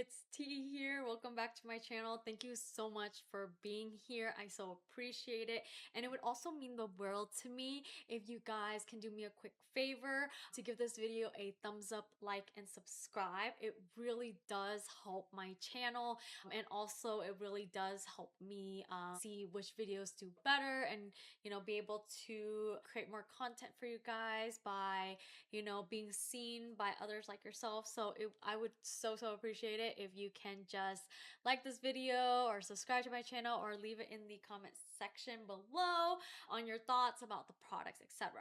it's T here. Welcome back to my channel. Thank you so much for being here. I so appreciate it. And it would also mean the world to me if you guys can do me a quick favor to give this video a thumbs up, like, and subscribe. It really does help my channel, and also it really does help me see which videos do better and, you know, be able to create more content for you guys by, you know, being seen by others like yourself. So I would so appreciate it if you can just like this video or subscribe to my channel or leave it in the comment section below on your thoughts about the products, etc.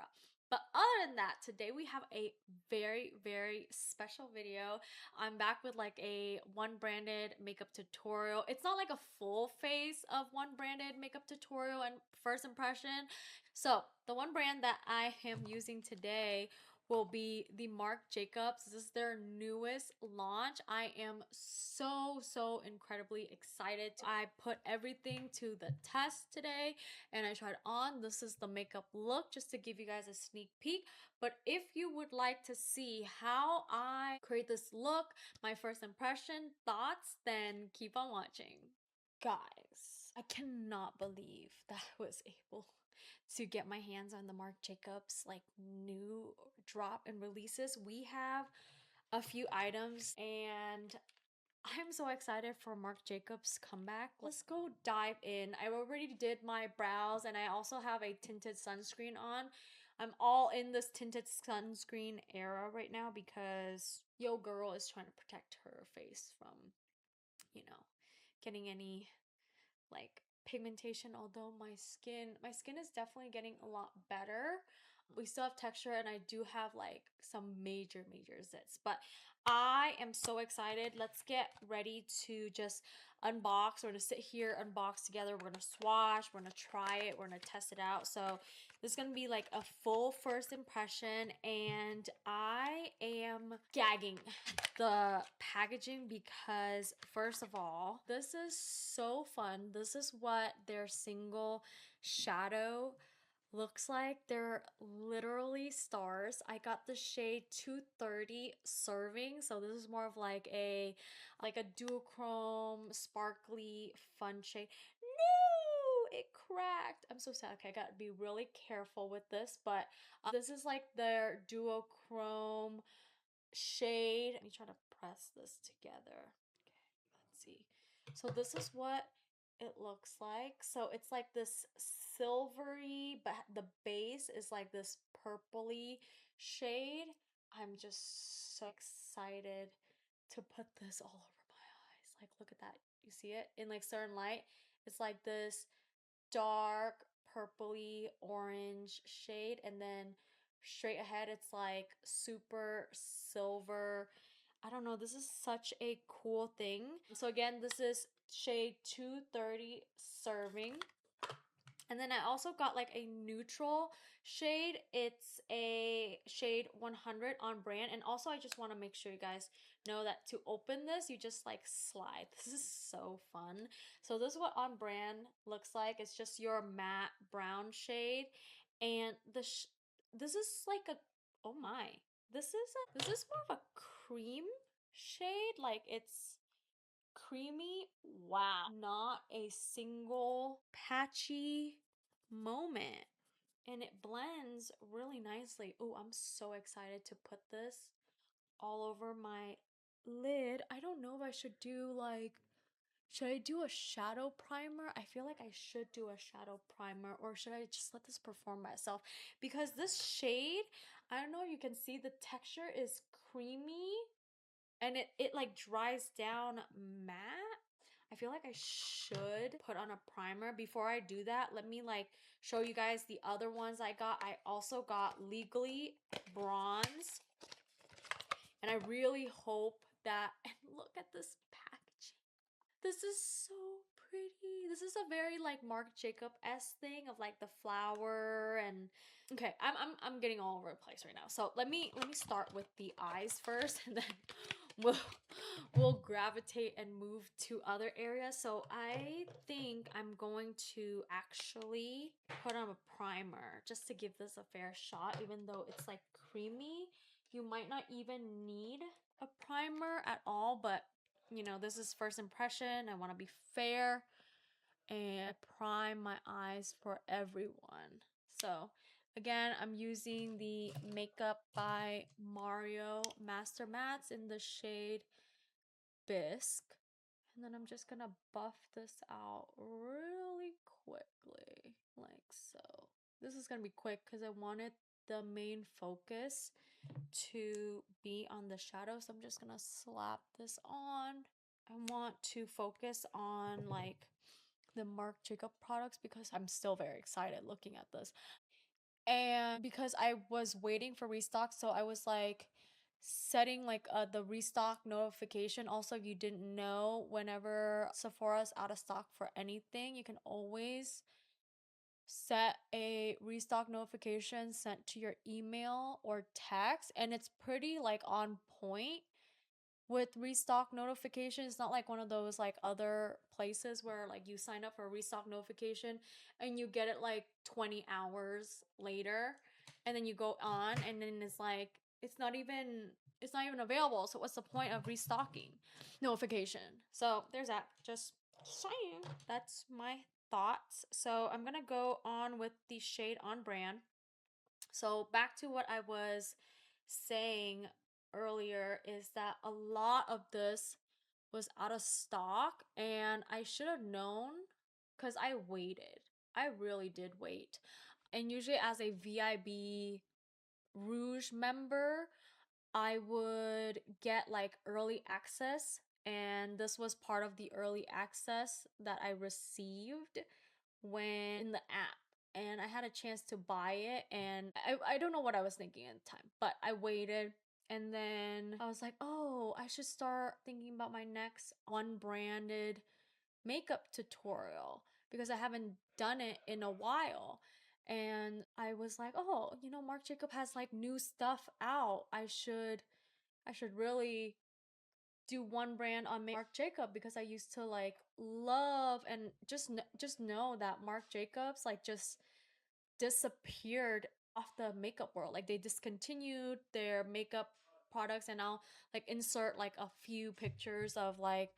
But other than that, today we have a very special video. I'm back with like a one branded makeup tutorial. It's not like a full face of one branded makeup tutorial and first impression. So the one brand that I am using today will be the Marc Jacobs. This is their newest launch. I am so incredibly excited. I put everything to the test today and I tried on. This is the makeup look just to give you guys a sneak peek. But if you would like to see how I create this look, my first impression, thoughts, then keep on watching. Guys, I cannot believe that I was able to get my hands on the Marc Jacobs like new drop and releases. We have a few items and I'm so excited for Marc Jacobs comeback. Let's go dive in. I already did my brows and I also have a tinted sunscreen on. I'm all in this tinted sunscreen era right now because yo girl is trying to protect her face from, you know, getting any like pigmentation. Although my skin is definitely getting a lot better. We still have texture and I do have like some major zits, but I am so excited. Let's get ready to just unbox. We're gonna sit here, unbox together. We're gonna swatch, we're gonna try it, we're gonna test it out. So this is gonna be like a full first impression and I am gagging the packaging because first of all, this is so fun. This is what their single shadow looks like. They're literally stars. I got the shade 230 serving, so this is more of like a duochrome sparkly fun shade. No, it cracked. I'm so sad. Okay, I gotta be really careful with this, but this is like their duochrome shade. Let me try to press this together. Okay, let's see. So this is what it looks like. So it's like this silvery, but the base is like this purpley shade. I'm just so excited to put this all over my eyes. Like, look at that. You see it? In like certain light, it's like this dark purpley orange shade, and then straight ahead it's like super silver. I don't know, this is such a cool thing. So again, this is shade 230 serving. And then I also got like a neutral shade. It's a shade 100 on brand. And also I just want to make sure you guys know that to open this, you just like slide. This is so fun. So this is what on brand looks like. It's just your matte brown shade. And this is like a, oh my, this is more of a cream shade. Like it's creamy. Wow, not a single patchy moment, and it blends really nicely. Oh, I'm so excited to put this all over my lid. I don't know if I should do like, should I do a shadow primer? I feel like I should do a shadow primer, or should I just let this perform by itself? Because this shade, I don't know if you can see, the texture is creamy and it like dries down matte. I feel like I should put on a primer. Before I do that, let me like show you guys the other ones I got. I also got Legally Bronze, and I really hope that, and look at this packaging. This is so pretty. This is a very like Marc Jacob-esque thing of like the flower. And okay, I'm getting all over the place right now. So let me start with the eyes first, and then we'll gravitate and move to other areas. So I think I'm going to actually put on a primer just to give this a fair shot. Even though it's like creamy, you might not even need a primer at all, but you know, this is first impression. I want to be fair and prime my eyes for everyone. So again, I'm using the Makeup by Mario Master Mattes in the shade Bisque. And then I'm just gonna buff this out really quickly, like so. This is gonna be quick because I wanted the main focus to be on the shadow. So I'm just gonna slap this on. I want to focus on like the Marc Jacob products because I'm still very excited looking at this. And because I was waiting for restock, so I was like setting like the restock notification. Also, if you didn't know, whenever Sephora's out of stock for anything, you can always set a restock notification sent to your email or text, and it's pretty like on point with restock notification. It's not like one of those like other places where like you sign up for a restock notification and you get it like 20 hours later, and then you go on and then it's like it's not even available. So what's the point of restocking notification? So there's that. Just saying. That's my thoughts. So I'm gonna go on with the shade On Brand. So back to what I was saying earlier is that a lot of this was out of stock, and I should have known because I waited. I really did wait. And usually as a VIB Rouge member, I would get like early access, and this was part of the early access that I received when in the app, and I had a chance to buy it, and I don't know what I was thinking at the time, but I waited, and then I was like, oh, I should start thinking about my next unbranded makeup tutorial because I haven't done it in a while. And I was like, oh, you know, Marc Jacob has like new stuff out. I should really do one brand on Marc Jacob because I used to like love and just know that Marc Jacobs like just disappeared off the makeup world. Like they discontinued their makeup products, and I'll like insert like a few pictures of like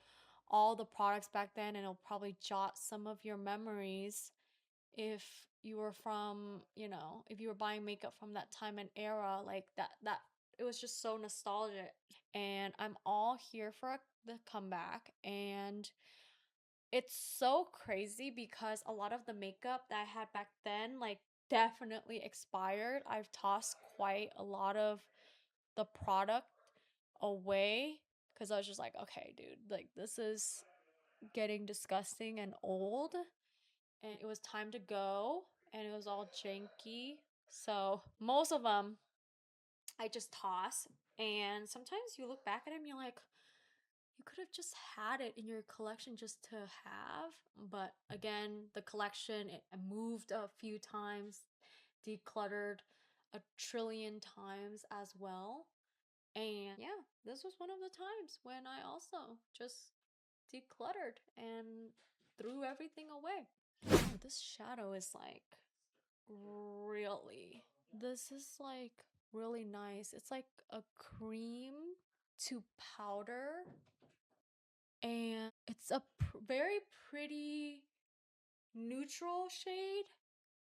all the products back then, and it'll probably jot some of your memories if you were from, you know, if you were buying makeup from that time and era, like that it was just so nostalgic. And I'm all here for the comeback, and it's so crazy because a lot of the makeup that I had back then like definitely expired. I've tossed quite a lot of the product away because I was just like, okay, dude, like this is getting disgusting and old, and it was time to go, and it was all janky. So most of them I just toss, and sometimes you look back at them, you're like, you could have just had it in your collection just to have. But again, the collection, it moved a few times, decluttered a trillion times as well. And yeah, this was one of the times when I also just decluttered and threw everything away. Oh, this shadow is like really, this is like really nice. It's like a cream to powder, and it's a very pretty neutral shade,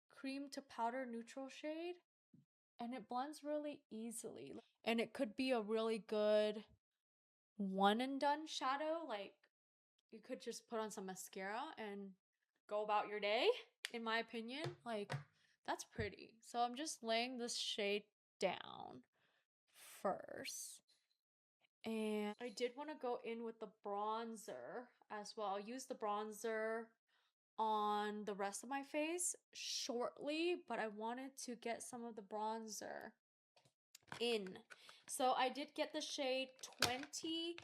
cream to powder neutral shade, and it blends really easily. And it could be a really good one and done shadow. Like you could just put on some mascara and go about your day, in my opinion. Like that's pretty. So I'm just laying this shade down first. And I did want to go in with the bronzer as well. I'll use the bronzer on the rest of my face shortly, but I wanted to get some of the bronzer in. So I did get the shade 20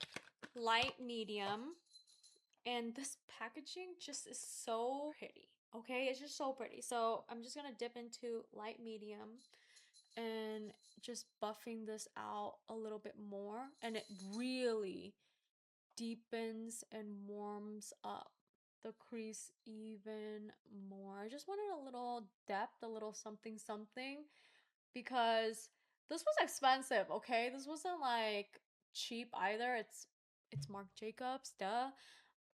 light medium, and this packaging just is so pretty. Okay, it's just so pretty. So I'm just gonna dip into light medium and just buffing this out a little bit more, and it really deepens and warms up the crease even more. I just wanted a little depth, a little something something, because this was expensive, okay? This wasn't like cheap either. It's it's Marc Jacobs, duh.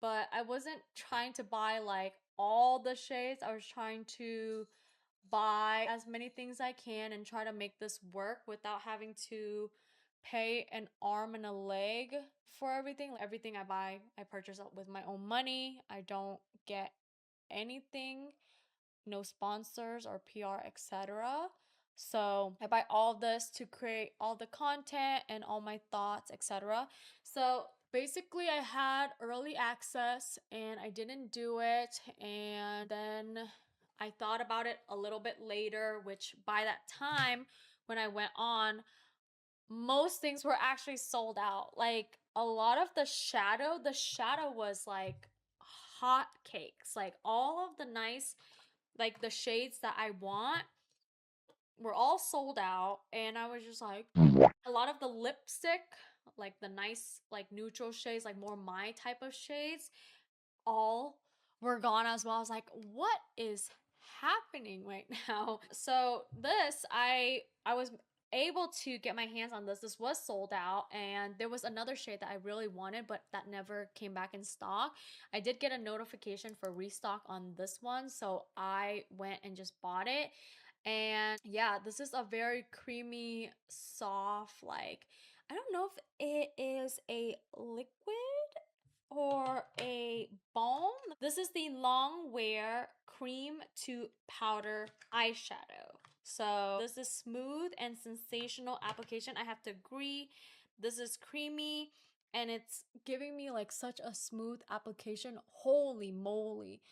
But I wasn't trying to buy like all the shades. I was trying to buy as many things I can and try to make this work without having to pay an arm and a leg for everything. Everything I buy, I purchase with my own money. I don't get anything, no sponsors or PR, etc. So I buy all this to create all the content and all my thoughts, etc. So basically I had early access and I didn't do it, and then I thought about it a little bit later, which by that time when I went on, most things were actually sold out. Like a lot of the shadow was like hot cakes. Like all of the nice, like the shades that I want were all sold out, and I was just like, a lot of the lipstick, like the nice like neutral shades, like more my type of shades, all were gone as well. I was like, what is happening right now? So this, I was able to get my hands on this. This was sold out, and there was another shade that I really wanted, but that never came back in stock. I did get a notification for restock on this one, so I went and just bought it. And yeah, this is a very creamy, soft, like, I don't know if it is a liquid or a balm. This is the long wear cream to powder eyeshadow. So this is smooth and sensational application. I have to agree. This is creamy and it's giving me like such a smooth application. Holy moly.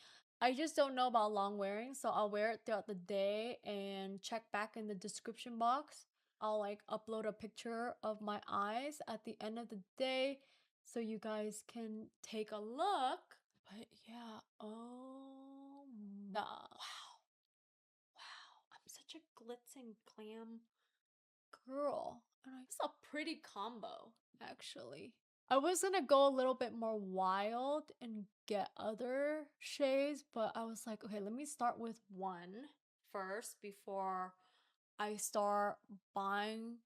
I just don't know about long wearing, so I'll wear it throughout the day and check back in the description box. I'll like upload a picture of my eyes at the end of the day so you guys can take a look. But yeah, oh my, wow, I'm such a glitz and glam girl. And it's a pretty combo, actually. I was gonna go a little bit more wild and get other shades, but I was like, okay, let me start with one first before I start buying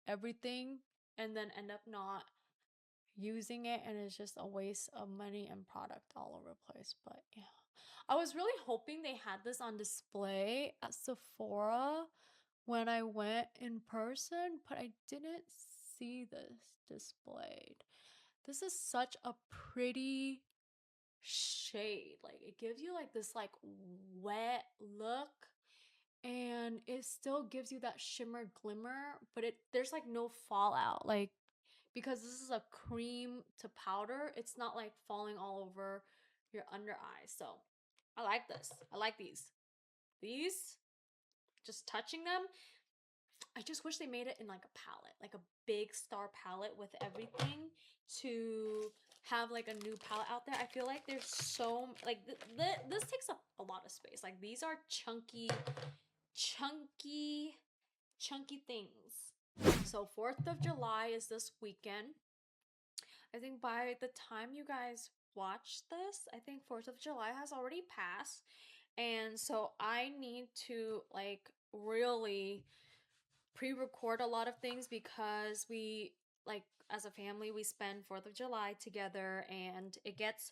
everything and then end up not using it, and it's just a waste of money and product all over the place. But yeah, I was really hoping they had this on display at Sephora when I went in person, but I didn't see this displayed. This is such a pretty shade. Like it gives you like this like wet look, and it still gives you that shimmer glimmer, but there's like no fallout. Like because this is a cream to powder, it's not like falling all over your under eyes. So I like this. I like these. These, just touching them, I just wish they made it in like a palette, like a big star palette with everything to have like a new palette out there. I feel like there's so like this takes up a lot of space. Like these are chunky things. So 4th of July is this weekend. I think by the time you guys watch this, I think 4th of July has already passed. And so I need to like really pre-record a lot of things because we, like, as a family, we spend 4th of July together and it gets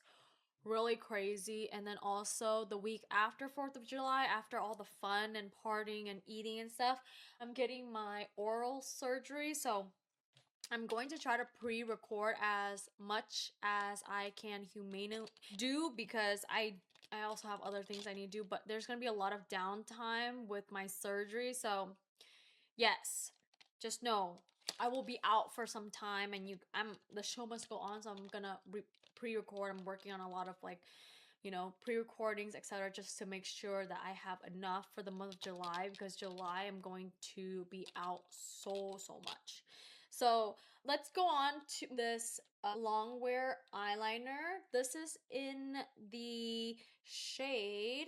really crazy. And then also the week after 4th of July, after all the fun and partying and eating and stuff, I'm getting my oral surgery. So I'm going to try to pre-record as much as I can humanely do because I also have other things I need to do, but there's going to be a lot of downtime with my surgery. So yes, just know I will be out for some time, and the show must go on, so I'm gonna pre-record. I'm working on a lot of like, you know, pre-recordings, etc., just to make sure that I have enough for the month of July, because July I'm going to be out so much. So let's go on to this long wear eyeliner. This is in the shade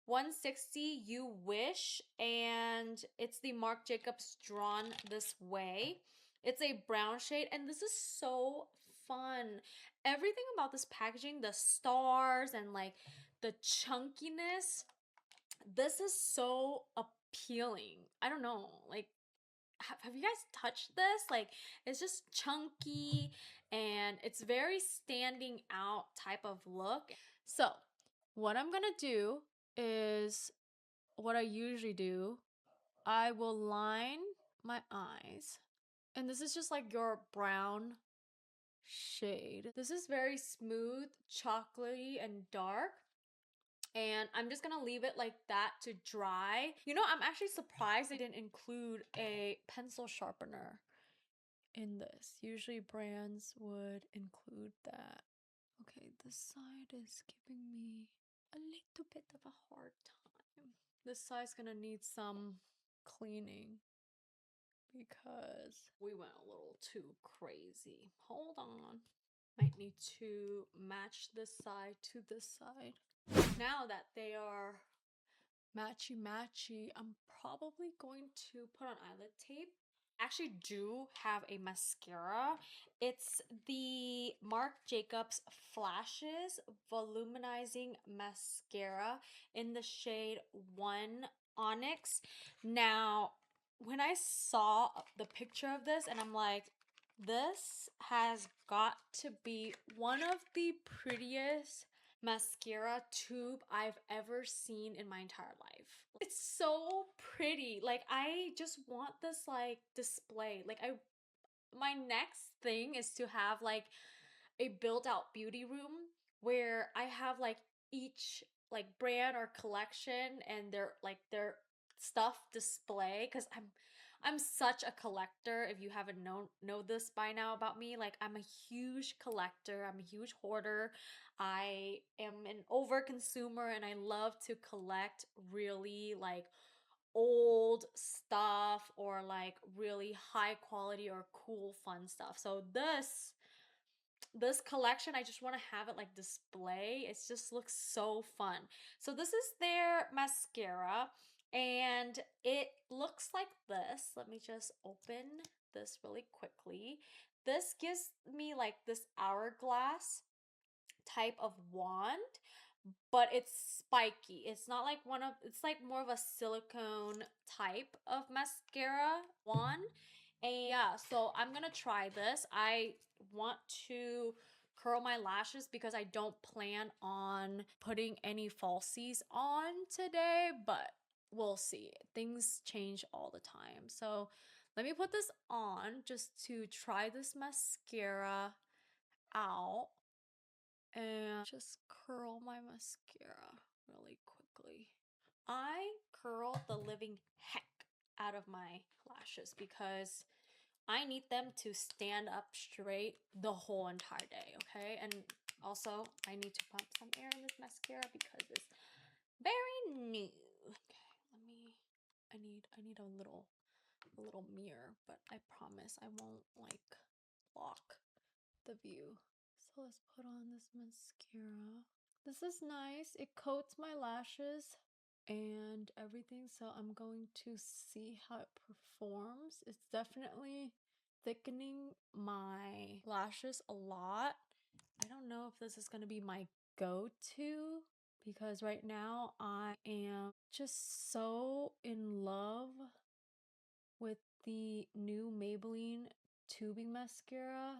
160 You Wish, and it's the Marc Jacobs Drawn This Way. It's a brown shade, and this is so fun. Everything about this packaging, the stars and like the chunkiness, this is so appealing. I don't know, like have you guys touched this? Like, it's just chunky and it's very standing out type of look. So what I'm gonna do is what I usually do. I will line my eyes, and this is just like your brown shade. This is very smooth, chocolatey, and dark. And I'm just gonna leave it like that to dry. You know, I'm actually surprised they didn't include a pencil sharpener in this. Usually brands would include that. Okay, this side is giving me a little bit of a hard time. This side's gonna need some cleaning because we went a little too crazy. Hold on. Might need to match this side to this side. Now that they are matchy, I'm probably going to put on eyelid tape. I actually do have a mascara. It's the Marc Jacobs Flashes Volumizing Mascara in the shade 1 Onyx. Now, when I saw the picture of this, and I'm like, this has got to be one of the prettiest mascara tube I've ever seen in my entire life. It's so pretty. Like, I just want this like display. Like, my next thing is to have like a built out beauty room where I have like each like brand or collection and their stuff display, because I'm such a collector. If you haven't know this by now about me, like, I'm a huge collector, I'm a huge hoarder. I am an over consumer and I love to collect really like old stuff or like really high quality or cool fun stuff. So this collection, I just want to have it like display. It just looks so fun. So this is their mascara and it looks like this. Let me just open this really quickly. This gives me like this hourglass type of wand, but it's spiky. It's not like it's like more of a silicone type of mascara wand. And yeah, so I'm gonna try this. I want to curl my lashes because I don't plan on putting any falsies on today, but we'll see. Things change all the time. So let me put this on just to try this mascara out and just curl my mascara really quickly. I curl the living heck out of my lashes because I need them to stand up straight the whole entire day, okay? And also, I need to pump some air in this mascara because it's very new. Okay, I need a little mirror, but I promise I won't like block the view. So let's put on this mascara. This is nice. It coats my lashes and everything, so I'm going to see how it performs. It's definitely thickening my lashes a lot. I don't know if this is going to be my go-to because right now I am just so in love with the new Maybelline tubing mascara.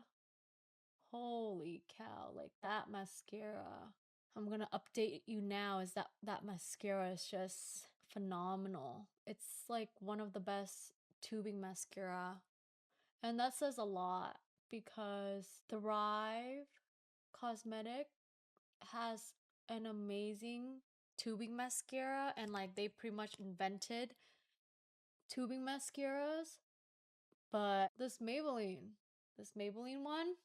Holy cow, like that mascara. I'm gonna update you now is that mascara is just phenomenal. It's like one of the best tubing mascara. And that says a lot because Thrive Cosmetic has an amazing tubing mascara and like they pretty much invented tubing mascaras. But this Maybelline one,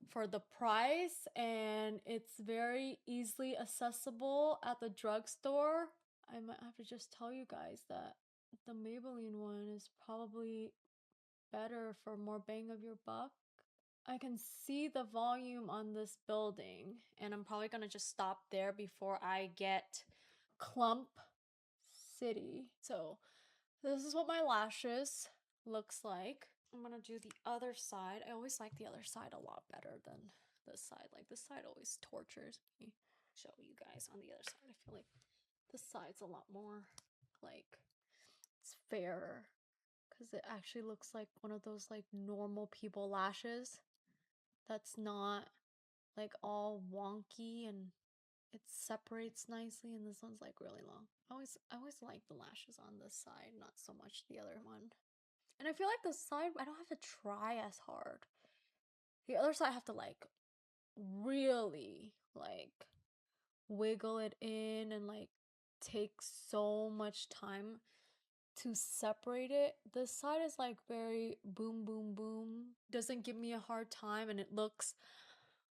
for the price, and it's very easily accessible at the drugstore. I might have to just tell you guys that the Maybelline one is probably better for more bang of your buck. I can see the volume on this building, and I'm probably gonna just stop there before I get Clump City. So this is what my lashes looks like. I'm gonna do the other side. I always like the other side a lot better than this side. Like, this side always tortures me. Show you guys on the other side. I feel like this side's a lot more like it's fairer because it actually looks like one of those like normal people lashes that's not like all wonky, and it separates nicely, and this one's like really long. I always like the lashes on this side, not so much the other one. And I feel like the side I don't have to try as hard. The other side I have to like really like wiggle it in and like take so much time to separate it. This side is like very boom boom boom, doesn't give me a hard time, and it looks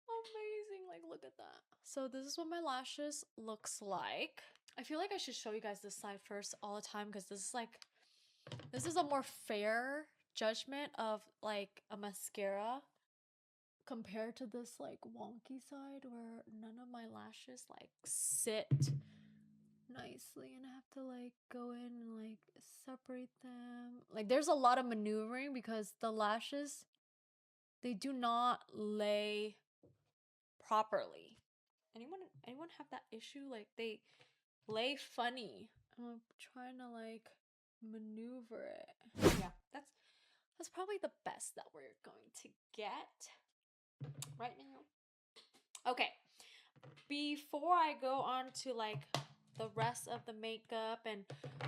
amazing. Like, look at that. So this is what my lashes looks like. I feel like I should show you guys this side first all the time, because this is a more fair judgment of like a mascara compared to this like wonky side where none of my lashes like sit nicely, and I have to like go in and like separate them. Like, there's a lot of maneuvering because the lashes, they do not lay properly. Anyone have that issue? Like, they lay funny. I'm trying to like maneuver it. Yeah, that's probably the best that we're going to get right now. Okay, before I go on to like the rest of the makeup and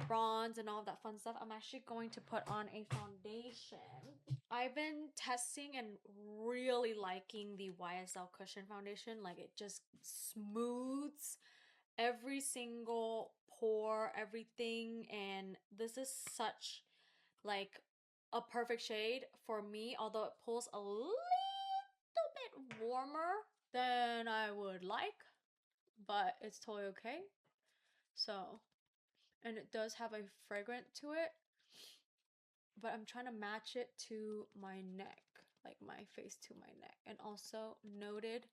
bronze and all that fun stuff, I'm actually going to put on a foundation. I've been testing and really liking the YSL Cushion Foundation. Like, it just smooths every single pore, everything, and this is such like a perfect shade for me, although it pulls a little bit warmer than I would like, but it's totally okay. So, and it does have a fragrance to it, but I'm trying to match it to my neck, like my face to my neck. And also noted,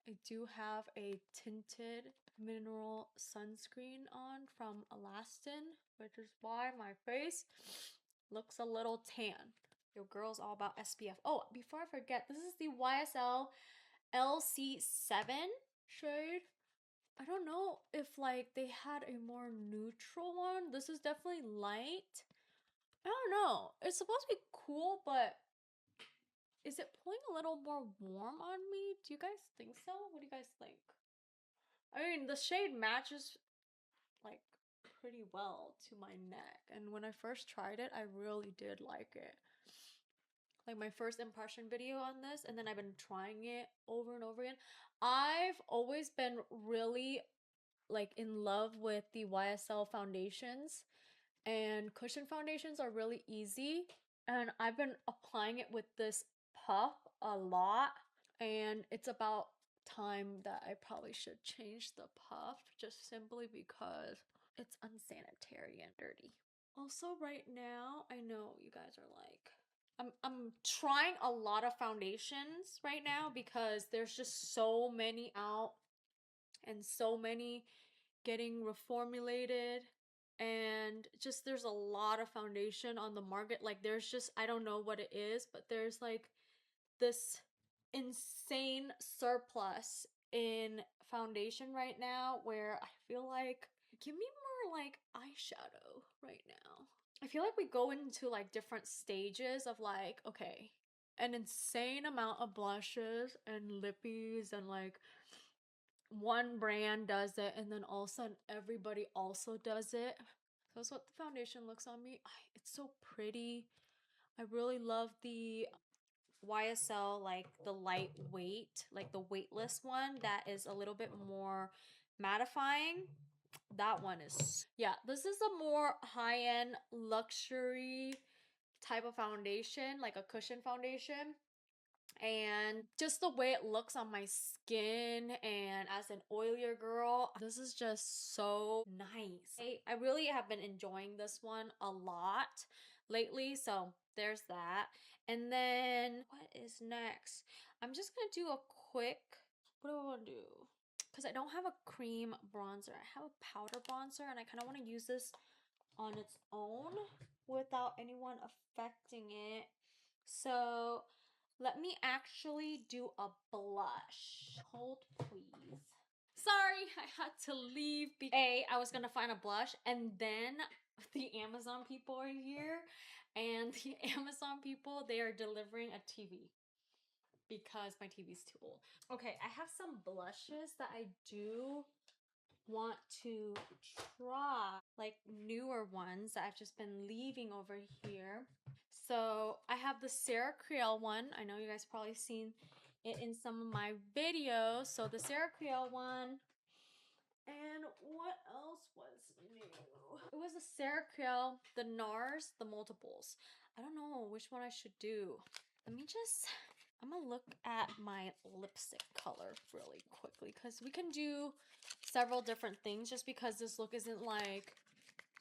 I do have a tinted mineral sunscreen on from Elastin, which is why my face looks a little tan. Your girl's all about SPF. Oh, before I forget, this is the YSL LC7 shade. I don't know if like they had a more neutral one. This is definitely light. I don't know. It's supposed to be cool, but is it pulling a little more warm on me? Do you guys think so? What do you guys think? I mean, the shade matches like pretty well to my neck, and when I first tried it, I really did like it. Like, my first impression video on this, and then I've been trying it over and over again. I've always been really like in love with the YSL foundations, and cushion foundations are really easy, and I've been applying it with this puff a lot, and it's about time that I probably should change the puff, just simply because it's unsanitary and dirty. Also, right now, I know you guys are like, I'm trying a lot of foundations right now because there's just so many out and so many getting reformulated, and just there's a lot of foundation on the market. Like, there's just, I don't know what it is, but there's like this insane surplus in foundation right now where I feel like, give me more like eyeshadow right now. I feel like we go into like different stages of like, okay, an insane amount of blushes and lippies, and like one brand does it and then all of a sudden everybody also does it. So that's what the foundation looks on me. It's so pretty. I really love the YSL, like the lightweight, like the weightless one that is a little bit more mattifying. That one is, yeah, this is a more high-end luxury type of foundation, like a cushion foundation. And just the way it looks on my skin, and as an oilier girl, this is just so nice. I really have been enjoying this one a lot lately, so there's that. And then what is next? I'm just gonna do a quick, what do I want to do? Because I don't have a cream bronzer, I have a powder bronzer, and I kind of want to use this on its own without anyone affecting it. So let me actually do a blush. Hold, please. Sorry, I had to leave. I was gonna find a blush, and then the Amazon people are here, and the Amazon people, they are delivering a TV because my TV is too old. Okay, I have some blushes that I do want to try, like newer ones that I've just been leaving over here. So I have the Creal one. I know you guys probably seen it in some of my videos. So the Creal one. And what else was new? It was the Creal, the NARS, the multiples. I don't know which one I should do. I'm gonna look at my lipstick color really quickly because we can do several different things just because this look isn't like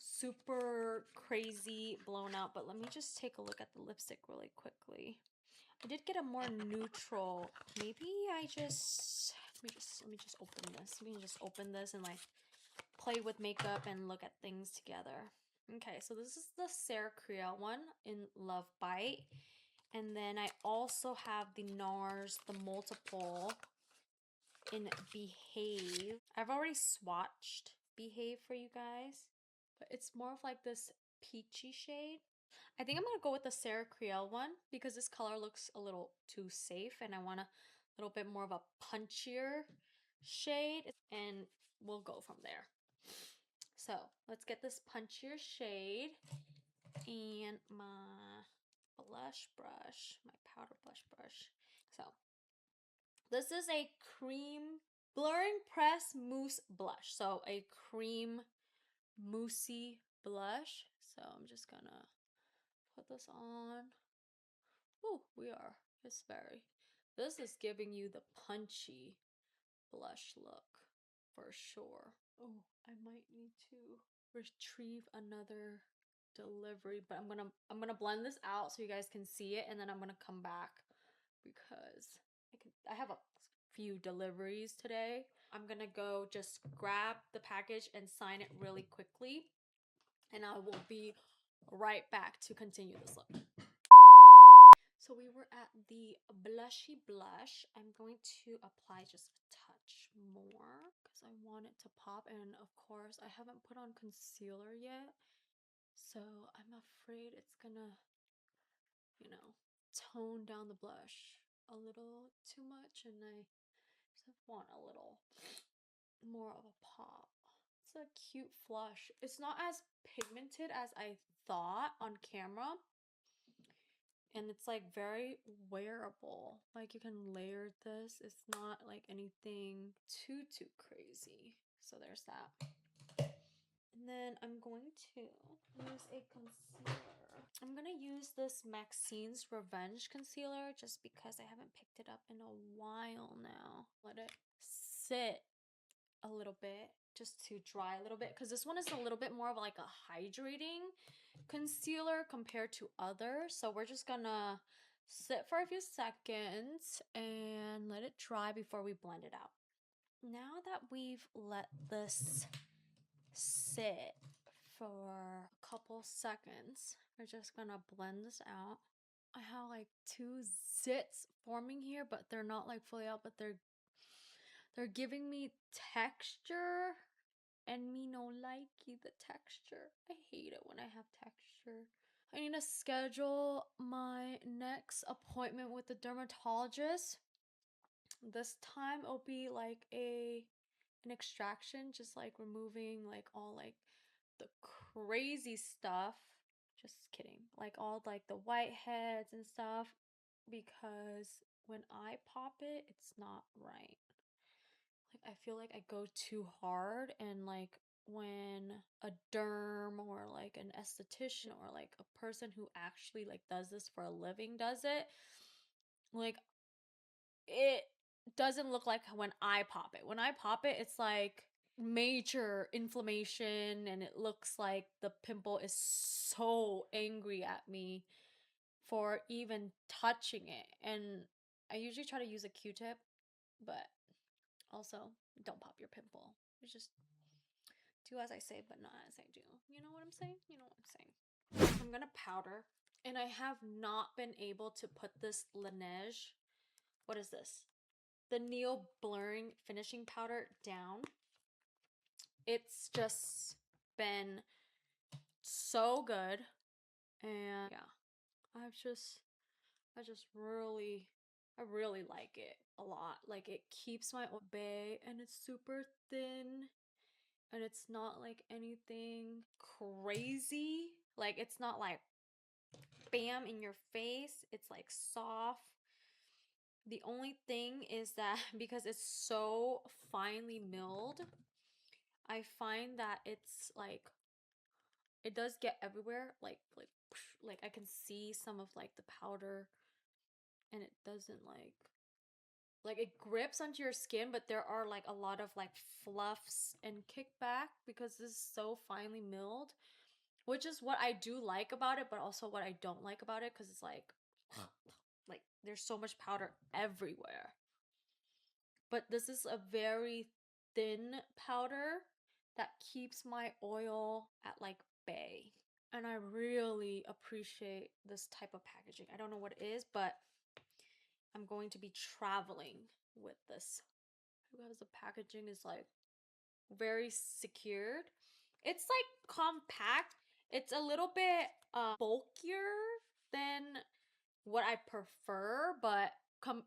super crazy blown out. But let me just take a look at the lipstick really quickly. I did get a more neutral. Maybe I just let me just open this. We can just open this and like play with makeup and look at things together. Okay, so this is the Creal one in Love Bite. And then I also have the NARS, the multiple in Behave. I've already swatched Behave for you guys, but it's more of like this peachy shade. I think I'm gonna go with the Creal one because this color looks a little too safe and I want a little bit more of a punchier shade, and we'll go from there. So let's get this punchier shade and my blush brush, my powder blush brush. So this is a cream blurring Pressed-Mousse blush. So a cream moussey blush. So I'm just gonna put this on. Oh, this is giving you the punchy blush look for sure. Oh, I might need to retrieve another delivery, but I'm gonna blend this out so you guys can see it, and then I'm gonna come back because I have a few deliveries today. I'm gonna go just grab the package and sign it really quickly, and I will be right back to continue this look. So we were at the blushy blush. I'm going to apply just a touch more because I want it to pop. And of course, I haven't put on concealer yet. So I'm afraid it's gonna, you know, tone down the blush a little too much. And I just want a little more of a pop. It's a cute flush. It's not as pigmented as I thought on camera. And it's like very wearable. Like you can layer this. It's not like anything too crazy. So there's that. And then I'm going to use a concealer. I'm gonna use this Maxine's Revenge concealer just because I haven't picked it up in a while now. Let it sit a little bit just to dry a little bit because this one is a little bit more of like a hydrating concealer compared to others. So we're just gonna sit for a few seconds and let it dry before we blend it out. Now that we've let this sit for a couple seconds, we're just gonna blend this out. I have like two zits forming here, but they're not like fully out, but they're giving me texture, and me no likey the texture. I hate it when I have texture. I need to schedule my next appointment with the dermatologist. This time it'll be like an extraction, just like removing like all like the crazy stuff. Just kidding. Like all like the whiteheads and stuff, because when I pop it, it's not right. Like I feel like I go too hard, and like when a derm or like an esthetician or like a person who actually like does this for a living does it, like it doesn't look like when I pop it. When I pop it, it's like major inflammation and it looks like the pimple is so angry at me for even touching it. And I usually try to use a Q-tip, but also don't pop your pimple. It's just do as I say, but not as I do. You know what I'm saying? You know what I'm saying. I'm gonna powder, and I have not been able to put this Laneige. What is this? the Neo Blurring Finishing Powder down. It's just been so good. And yeah, I really like it a lot. Like, it keeps my bay, and it's super thin, and it's not like anything crazy. Like, it's not like bam in your face. It's like soft. The only thing is that because it's so finely milled, I find that it's like, it does get everywhere. Like I can see some of like the powder, and it doesn't like it grips onto your skin, but there are like a lot of like fluffs and kickback because this is so finely milled, which is what I do like about it, but also what I don't like about it, because it's like there's so much powder everywhere. But this is a very thin powder that keeps my oil at like bay. And I really appreciate this type of packaging. I don't know what it is, but I'm going to be traveling with this because the packaging is like very secured. It's like compact. It's a little bit bulkier than what I prefer, but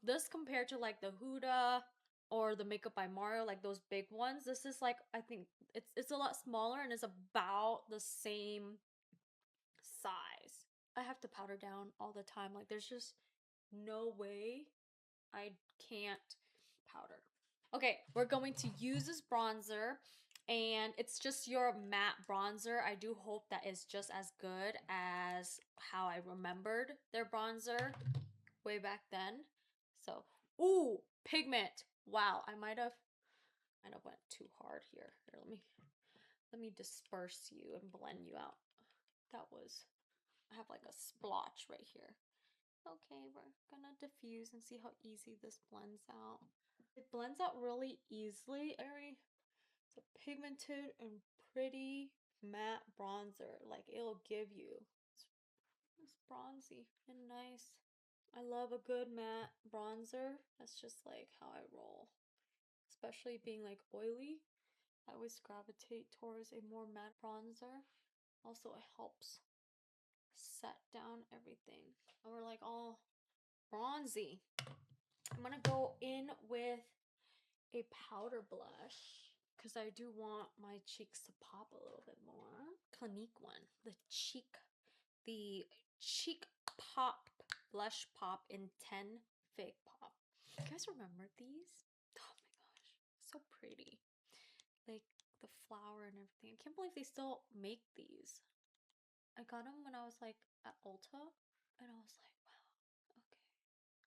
this compared to like the Huda or the Makeup by Mario, like those big ones, this is like, I think it's a lot smaller and it's about the same size. I have to powder down all the time. Like, there's just no way I can't powder. Okay, we're going to use this bronzer, and it's just your matte bronzer. I do hope that is just as good as how I remembered their bronzer way back then. So, ooh, pigment. Wow, I might have went too hard here. Here, let me disperse you and blend you out. That was, I have like a splotch right here. Okay, we're gonna diffuse and see how easy this blends out. It blends out really easily. It's a pigmented and pretty matte bronzer. Like, it'll give you, it's bronzy and nice. I love a good matte bronzer. That's just like how I roll. Especially being like oily, I always gravitate towards a more matte bronzer. Also, it helps set down everything. And we're like all bronzy. I'm gonna go in with a powder blush because I do want my cheeks to pop a little bit more. Clinique one, the cheek pop blush pop in 10 Fig Pop. You guys remember these? Oh my gosh, so pretty. Like the flower and everything. I can't believe they still make these. I got them when I was like at Ulta, and I was like,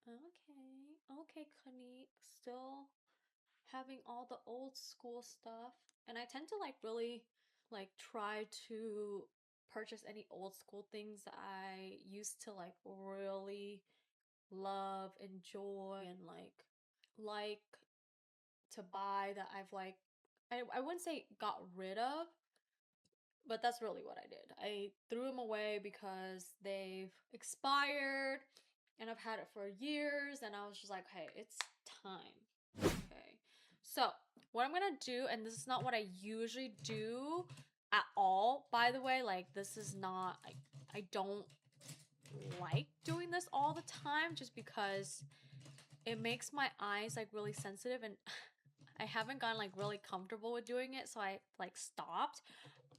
wow, okay, Clinique, still having all the old school stuff. And I tend to like really like try to purchase any old school things that I used to like really love, enjoy, and like to buy that I've like, I wouldn't say got rid of, but that's really what I did. I threw them away because they've expired and I've had it for years, and I was just like, hey, it's time. Okay. So, what I'm gonna do, and this is not what I usually do at all, by the way, like this is not, I don't like doing this all the time just because it makes my eyes like really sensitive, and I haven't gotten like really comfortable with doing it, so I like stopped.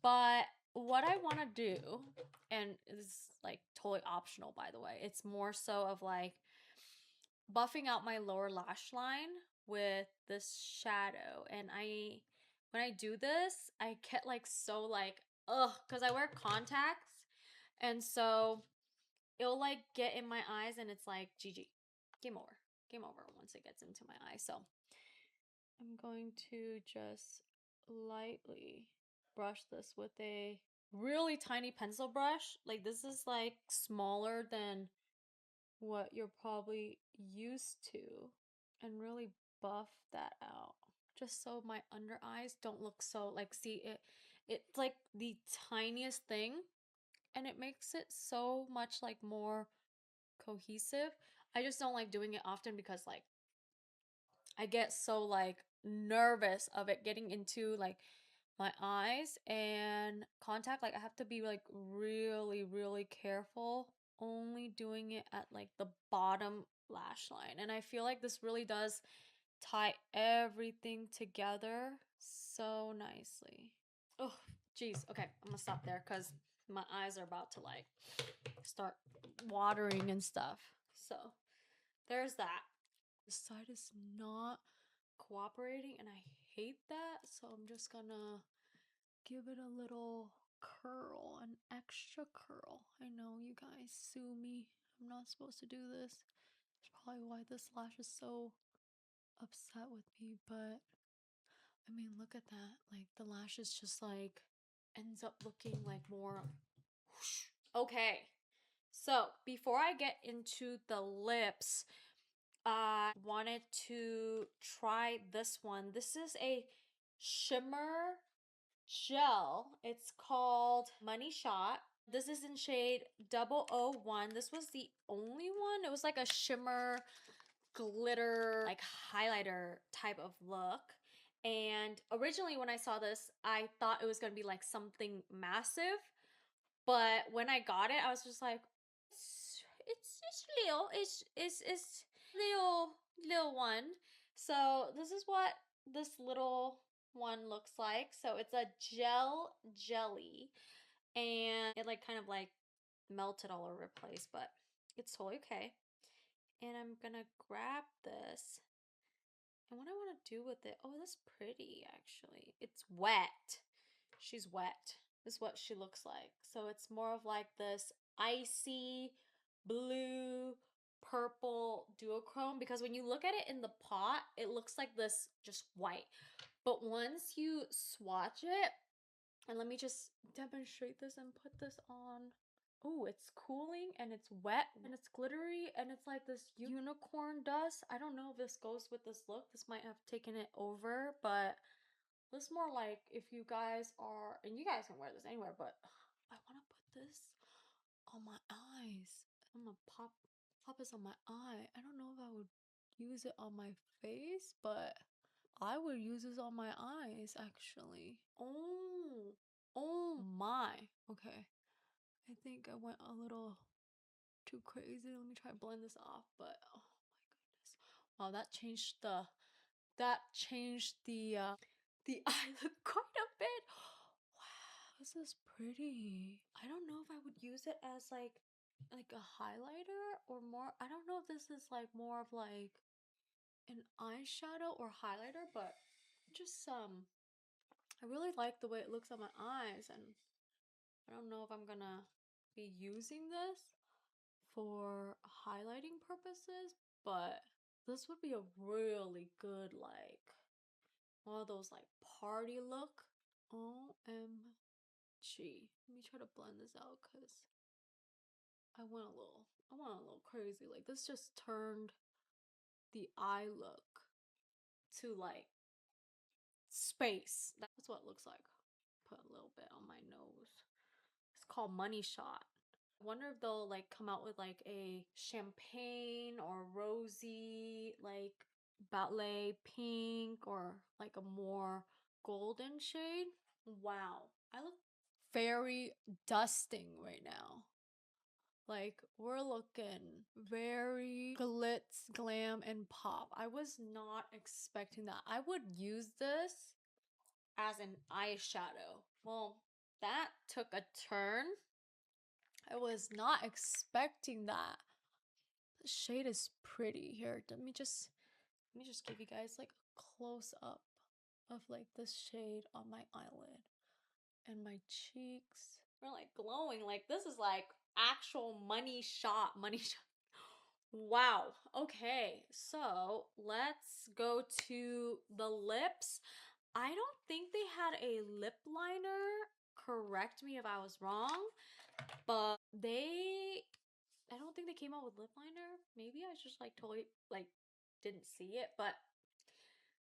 But what I want to do, and this is like totally optional by the way, it's more so of like buffing out my lower lash line with this shadow. And when I do this, I get like so like ugh, because I wear contacts, and so it'll like get in my eyes and it's like GG, game over once it gets into my eye. So I'm going to just lightly brush this with a really tiny pencil brush. Like, this is like smaller than what you're probably used to, and really buff that out just so my under eyes don't look so like, see it, it's like the tiniest thing, and it makes it so much like more cohesive. I just don't like doing it often because like I get so like nervous of it getting into like my eyes and contact. Like I have to be like really, really careful. Only doing it at like the bottom lash line. And I feel like this really does tie everything together so nicely. Oh, geez. Okay, I'm gonna stop there because my eyes are about to like start watering and stuff. So there's that. The side is not cooperating and I hate that. So I'm just gonna give it a little curl, an extra curl. I know you guys sue me. I'm not supposed to do this. That's probably why this lash is so upset with me, but I mean, look at that. Like the lashes just like ends up looking like more whoosh. Okay. So, before I get into the lips, I wanted to try this one. This is a shimmer gel. It's called Money Shot. This is in shade 001. This was the only one. It was like a shimmer glitter like highlighter type of look. And originally when I saw this, I thought it was going to be like something massive, but when I got it, I was just like it's little. It's little one. So this is what this little one looks like. So it's a gel jelly and it like kind of like melted all over the place, but it's totally okay. And I'm gonna grab this. And what I want to do with it, oh, that's pretty actually. It's wet. She's wet. This is what she looks like. So it's more of like this icy blue purple duochrome, because when you look at it in the pot, it looks like this just white. But once you swatch it, and let me just demonstrate this and put this on. Oh, it's cooling and it's wet and it's glittery and it's like this unicorn dust. I don't know if this goes with this look. This might have taken it over, but this more like if you guys are, and you guys can wear this anywhere, but I want to put this on my eyes. I'm gonna pop this on my eye. I don't know if I would use it on my face, but I would use this on my eyes actually. Oh my. Okay. I think I went a little too crazy. Let me try to blend this off, but oh my goodness. Wow, that changed the eye look quite a bit. Wow, this is pretty. I don't know if I would use it as like a highlighter or more. I don't know if this is like more of like an eyeshadow or highlighter, but just I really like the way it looks on my eyes, and I don't know if I'm gonna be using this for highlighting purposes, but this would be a really good like one of those like party look. OMG. Let me try to blend this out because I went a little crazy. Like this just turned the eye look to like space. That's what it looks like. Put a little bit on my nose. It's called Money Shot. I wonder if they'll like come out with like a champagne or rosy like ballet pink or like a more golden shade. Wow, I look very dusting right now. Like we're looking very glitz, glam, and pop. I was not expecting that. I would use this as an eyeshadow. Well, that took a turn. I was not expecting that. The shade is pretty. Here, let me just give you guys like a close up of like this shade on my eyelid and my cheeks. We're like glowing. Like this is like actual money shot. Money shot. Wow. Okay. So let's go to the lips. I don't think they had a lip liner. Correct me if I was wrong, but I don't think they came out with lip liner. Maybe I just like totally like didn't see it, but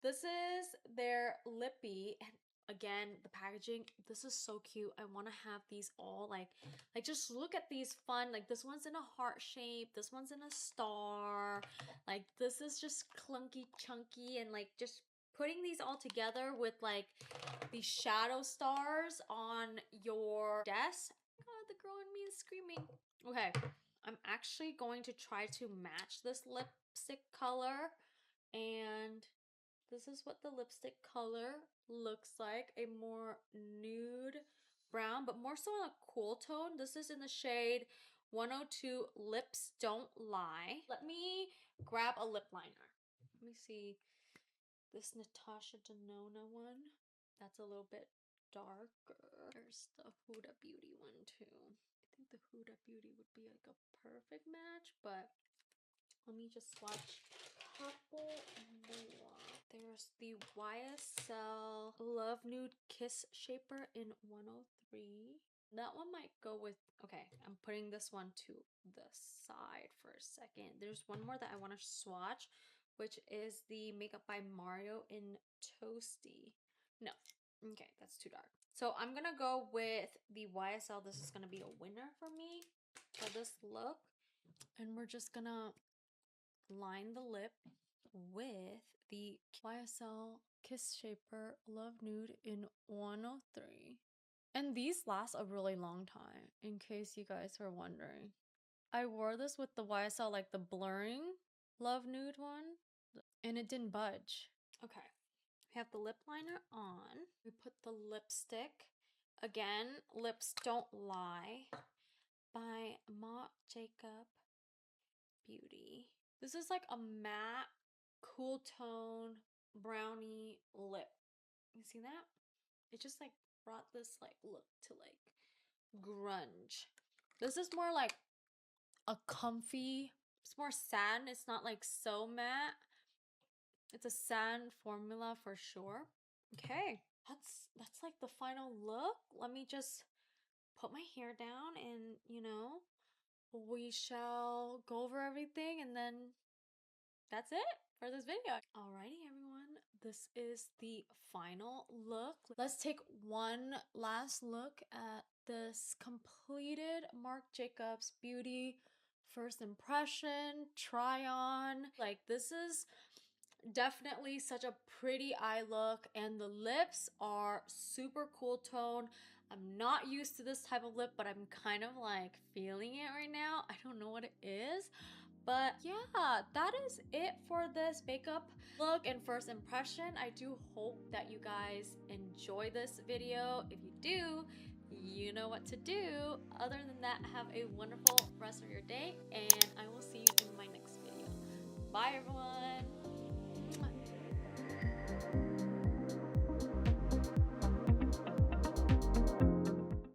this is their lippy, and again, the packaging, this is so cute. I want to have these all like just look at these fun, like this one's in a heart shape, this one's in a star, like this is just clunky chunky, and like just putting these all together with like these shadow stars on your desk. God, the girl in me is screaming. Okay, I'm actually going to try to match this lipstick color, and this is what the lipstick color looks like. A more nude brown, but more so in a cool tone. This is in the shade 102 Lips Don't Lie. Let me grab a lip liner. Let me see this Natasha Denona one. That's a little bit darker. There's the Huda Beauty one too. I think the Huda Beauty would be like a perfect match, but let me just swatch a couple more. There's the YSL Love Nude Kiss Shaper in 103. That one might go with, okay, I'm putting this one to the side for a second. There's one more that I want to swatch, which is the Makeup by Mario in Toasty. No, okay, that's too dark. So I'm gonna go with the YSL. This is gonna be a winner for me for this look. And we're just gonna line the lip with the YSL Kiss Shaper Love Nude in 103. And these last a really long time, in case you guys were wondering. I wore this with the YSL, like the blurring Love Nude one, and it didn't budge. Okay, we have the lip liner on. We put the lipstick. Again, Lips Don't Lie by Marc Jacob Beauty. This is like a matte, cool tone, brownie lip. You see that? It just like brought this like look to like grunge. This is more like a comfy, it's more satin. It's not like so matte. It's a satin formula for sure. Okay, that's like the final look. Let me just put my hair down and, you know, we shall go over everything, and then that's it for this video. Alrighty, everyone, this is the final look. Let's take one last look at this completed Marc Jacobs Beauty first impression try on. Like, this is definitely such a pretty eye look, and the lips are super cool tone. I'm not used to this type of lip, but I'm kind of like feeling it right now. I don't know what it is, but yeah, that is it for this makeup look and first impression. I do hope that you guys enjoy this video. If you do, you know what to do. Other than that, have a wonderful rest of your day, and I will see you in my next video. Bye, everyone.